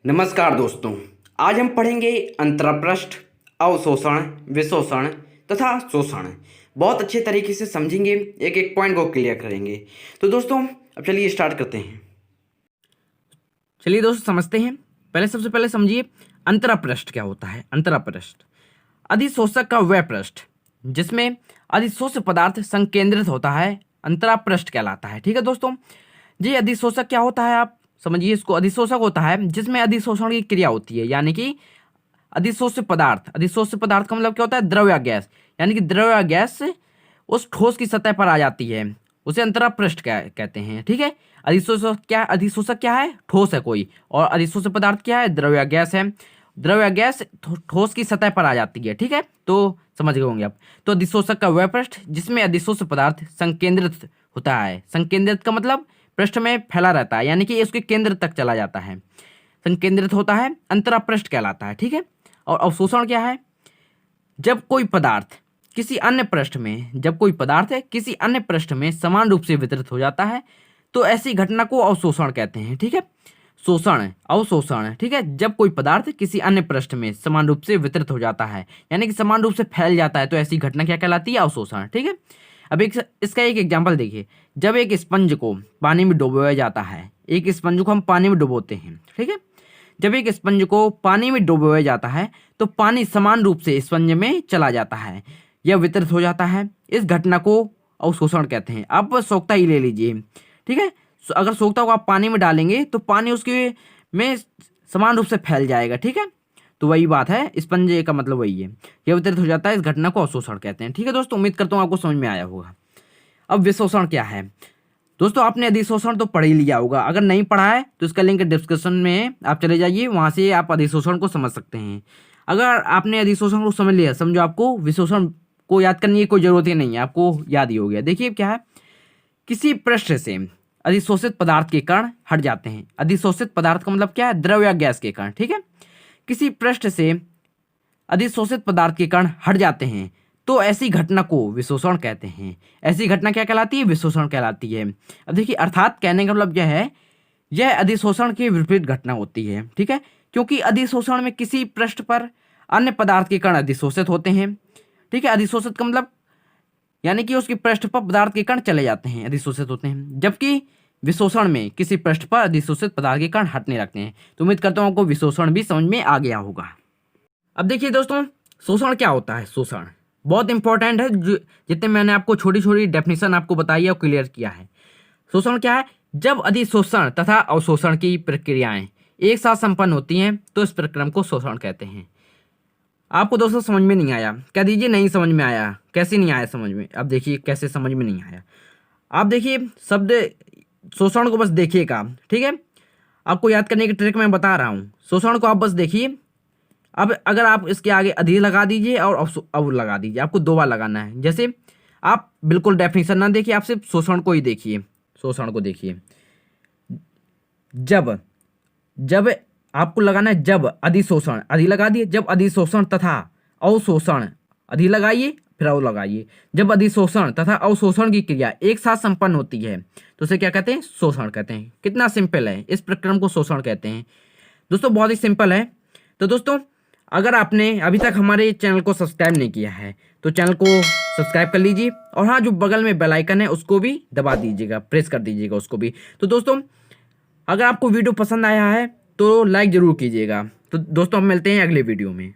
नमस्कार दोस्तों। आज हम पढ़ेंगे अंतरपृष्ठ, अवशोषण, विशोषण तथा शोषण। बहुत अच्छे तरीके से समझेंगे, एक एक पॉइंट को क्लियर करेंगे। तो दोस्तों अब चलिए स्टार्ट करते हैं। चलिए दोस्तों समझते हैं। सबसे पहले समझिए अंतरपृष्ठ क्या होता है। अंतरपृष्ठ अधिशोषक का वह पृष्ठ जिसमें अधिशोष्य पदार्थ संकेंद्रित होता है अंतरपृष्ठ कहलाता है। ठीक है दोस्तों, जी अधिशोषक क्या होता है आप समझिए इसको। अधिशोषक होता है जिसमें अधिशोषण की क्रिया होती है, यानी कि अधिशोष्य पदार्थ का मतलब क्या होता है, द्रव या गैस, यानी कि द्रव या गैस उस ठोस की सतह पर आ जाती है, उसे अंतरपृष्ठ कहते हैं। ठीक है, अधिशोषक क्या है, ठोस है कोई, और अधिशोष्य पदार्थ क्या है, द्रव या गैस है। द्रव या गैस ठोस की सतह पर आ जाती है। ठीक है, तो समझ गए होंगे आप। तो अधिशोषक का वह पृष्ठ जिसमें अधिशोष्य पदार्थ संकेंद्रित होता है। संकेंद्रित का मतलब पृष्ठ में फैला रहता है, यानी कि उसके केंद्र तक चला जाता है, संकेंद्रित होता है, अंतरपृष्ठ कहलाता है। ठीक है, और अवशोषण क्या है, जब कोई पदार्थ किसी अन्य पृष्ठ में समान रूप से वितरित हो जाता है तो ऐसी घटना को अवशोषण कहते हैं। ठीक है, शोषण, अवशोषण। ठीक है, जब कोई पदार्थ किसी अन्य पृष्ठ में समान रूप से वितरित हो जाता है, यानी कि समान रूप से फैल जाता है, तो ऐसी घटना क्या कहलाती है, अवशोषण। ठीक है, अब इसका एक एग्जाम्पल देखिए। जब एक स्पंज को पानी में डुबोया जाता है, एक स्पंज को हम पानी में डुबोते हैं। ठीक है, जब एक स्पंज को पानी में डुबोया जाता है तो पानी समान रूप से स्पंज में चला जाता है या वितरित हो जाता है। इस घटना को अवशोषण कहते हैं। आप सोख्ता ही ले लीजिए। ठीक है, अगर सोख्ता को आप पानी में डालेंगे तो पानी उसके में समान रूप से फैल जाएगा। ठीक है, तो वही बात है, स्पंज का मतलब वही है, यह वितरित हो जाता है। इस घटना को अवशोषण कहते हैं। ठीक है दोस्तों, उम्मीद करता हूँ आपको समझ में आया होगा। अब विशोषण क्या है दोस्तों, आपने अधिशोषण तो पढ़ ही लिया होगा। अगर नहीं पढ़ा है तो इसका लिंक डिस्क्रिप्शन में आप चले जाइए, वहां से आप अधिशोषण को समझ सकते हैं। अगर आपने अधिशोषण को समझ लिया, समझो आपको विशोषण को याद करने की कोई जरूरत ही नहीं है, आपको याद ही हो गया। देखिए क्या है, किसी पृष्ठ से अधिशोषित पदार्थ के कण हट जाते हैं। अधिशोषित पदार्थ का मतलब क्या है, द्रव या गैस के कण। ठीक है, किसी पृष्ठ से अधिशोषित पदार्थ के कण हट जाते हैं तो ऐसी घटना को विशोषण कहते हैं। ऐसी घटना क्या कहलाती है, विशोषण कहलाती है। अब देखिए, अर्थात कहने का मतलब यह है, यह अधिशोषण के विपरीत घटना होती है। ठीक है, क्योंकि अधिशोषण में किसी पृष्ठ पर अन्य पदार्थ के कण अधिशोषित होते हैं। ठीक है, अधिशोषित का मतलब यानी कि उसके पृष्ठ पर पदार्थ के कण चले जाते हैं, अधिशोषित होते हैं, जबकि विशोषण में किसी पृष्ठ पर अधिशोषित पदार्थ के कण हटने लगते हैं। तो उम्मीद करता हूं आपको विशोषण भी समझ में आ गया होगा। अब देखिए दोस्तों, शोषण क्या होता है। शोषण बहुत इंपॉर्टेंट है, जितने मैंने आपको छोटी छोटी डेफिनेशन आपको बताई है और क्लियर किया है। शोषण क्या है, जब अधिशोषण तथा अवशोषण की प्रक्रियाएं एक साथ संपन्न होती हैं तो इस प्रक्रम को शोषण कहते हैं। आपको दोस्तों समझ में नहीं आया, कह दीजिए नहीं समझ में आया। कैसे नहीं आया समझ में, अब देखिए कैसे समझ में नहीं आया। आप देखिए शब्द शोषण को बस देखिएगा। ठीक है, आपको याद करने की ट्रिक मैं बता रहा हूँ। शोषण को आप बस देखिए। अब अगर आप इसके आगे अधि लगा दीजिए और अव लगा दीजिए, आपको दो बार लगाना है। जैसे आप बिल्कुल डेफिनेशन ना देखिए, आप सिर्फ शोषण को ही देखिए। शोषण को देखिए, जब जब आपको लगाना है, जब अधिशोषण, अधि लगा दिए, जब अधिशोषण तथा अवशोषण, अधि लगाइए फिर अव लगाइए। जब अधिशोषण तथा अवशोषण की क्रिया एक साथ संपन्न होती है तो उसे क्या कहते हैं, शोषण कहते हैं। कितना सिंपल है, इस प्रक्रम को शोषण कहते हैं दोस्तों, बहुत ही सिंपल है। तो दोस्तों अगर आपने अभी तक हमारे चैनल को सब्सक्राइब नहीं किया है तो चैनल को सब्सक्राइब कर लीजिए, और हाँ जो बगल में बेल आइकन है उसको भी दबा दीजिएगा, प्रेस कर दीजिएगा उसको भी। तो दोस्तों अगर आपको वीडियो पसंद आया है तो लाइक ज़रूर कीजिएगा। तो दोस्तों हम मिलते हैं अगले वीडियो में।